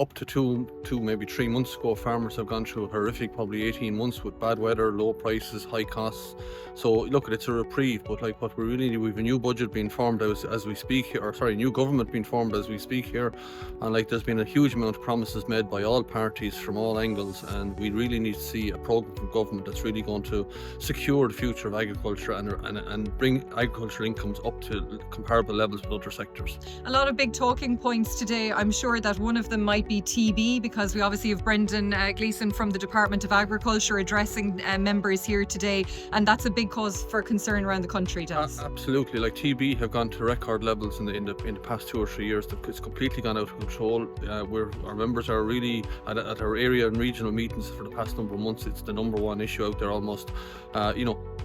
up to two, maybe 3 months ago, farmers have gone through a horrific, probably 18 months with bad weather, low prices, high costs. So look, it's a reprieve, but like what we really need, we've a new budget being formed as we speak here, or sorry, new government being formed as we speak here, and like there's been a huge amount of promises made by all parties from all angles, and we really need to see a programme from government that's really going to secure the future of agriculture and bring agricultural incomes up to comparable levels with other sectors. A lot of big talking points today. I'm sure that one of them might be TB, because we obviously have Brendan Gleeson from the Department of Agriculture addressing members here today, and that's a big cause for concern around the country, Dennis. Absolutely. Like TB have gone to record levels in the past 2 or 3 years. It's completely gone out of control. Our members are really at our area and regional meetings for the past number of months. It's the number one issue out there almost.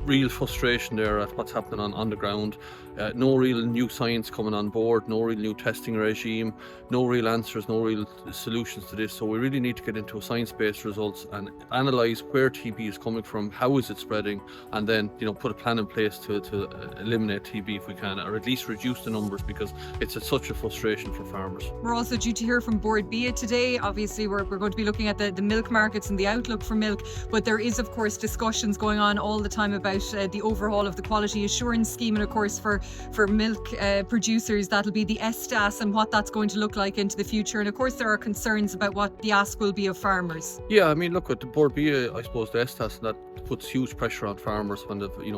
Real frustration there at what's happening on the ground. No real new science coming on board, no real new testing regime, no real answers, no real solutions to this. So we really need to get into a science-based results and analyse where TB is coming from, how is it spreading, and then put a plan in place to eliminate TB if we can, or at least reduce the numbers, because it's such a frustration for farmers. We're also due to hear from Board BIA today. Obviously we're going to be looking at the milk markets and the outlook for milk, but there is of course discussions going on all the time about the overhaul of the quality assurance scheme, and of course for milk producers that'll be the STAS and what that's going to look like into the future. And of course there are concerns about what the ask will be of farmers. Yeah, I mean, look, at the Board BIA, I suppose the STAS, that puts huge pressure on farmers when they've an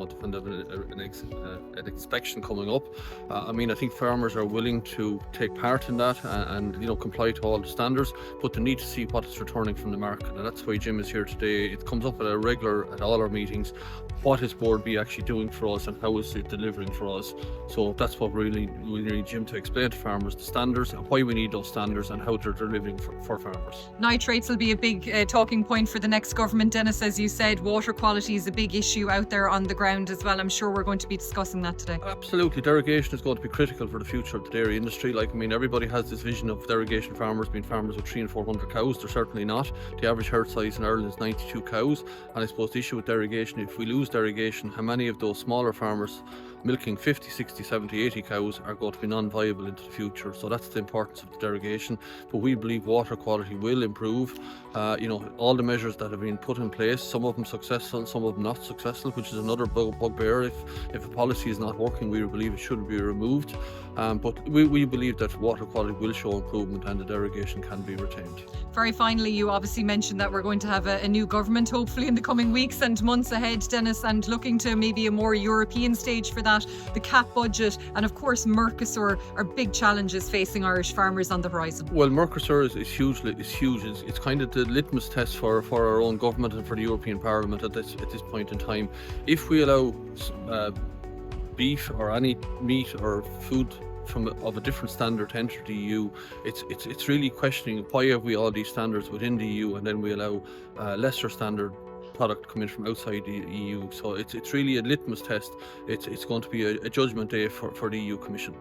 inspection coming up. I think farmers are willing to take part in that and comply to all the standards, but they need to see what is returning from the market, and that's why Jim is here today. It comes up at all our meetings. What is Board BIA actually doing for us, and how is it delivering for us? So that's what we need Jim to explain to farmers, the standards and why we need those standards and how they're delivering for farmers. Nitrates will be a big talking point for the next government, Dennis. As you said, water quality is a big issue out there on the ground as well. I'm sure we're going to be discussing that today. Absolutely. Derogation is going to be critical for the future of the dairy industry. Everybody has this vision of derogation farmers being farmers with 300 and 400 cows. They're certainly not. The average herd size in Ireland is 92 cows, and I suppose the issue with derogation, if we lose derogation, how many of those smaller farmers milking 50, 60, 70, 80 cows are going to be non-viable into the future? So that's the importance of the derogation. But we believe water quality will improve. All the measures that have been put in place, some of them successful, some of them not successful, which is another bugbear. If a policy is not working, we believe it should be removed. But we believe that water quality will show improvement and the derogation can be retained. Very finally, you obviously mentioned that we're going to have a new government hopefully in the coming weeks and months ahead, Dennis, and looking to maybe a more European stage for that, the CAP budget, and of course Mercosur are big challenges facing Irish farmers on the horizon. Well, Mercosur is huge. It's kind of the litmus test for our own government and for the European Parliament at this point in time. If we allow beef or any meat or food of a different standard to enter the EU, it's really questioning why have we all these standards within the EU and then we allow lesser standard product coming from outside the EU. So it's really a litmus test. It's going to be a judgment day for the EU Commission.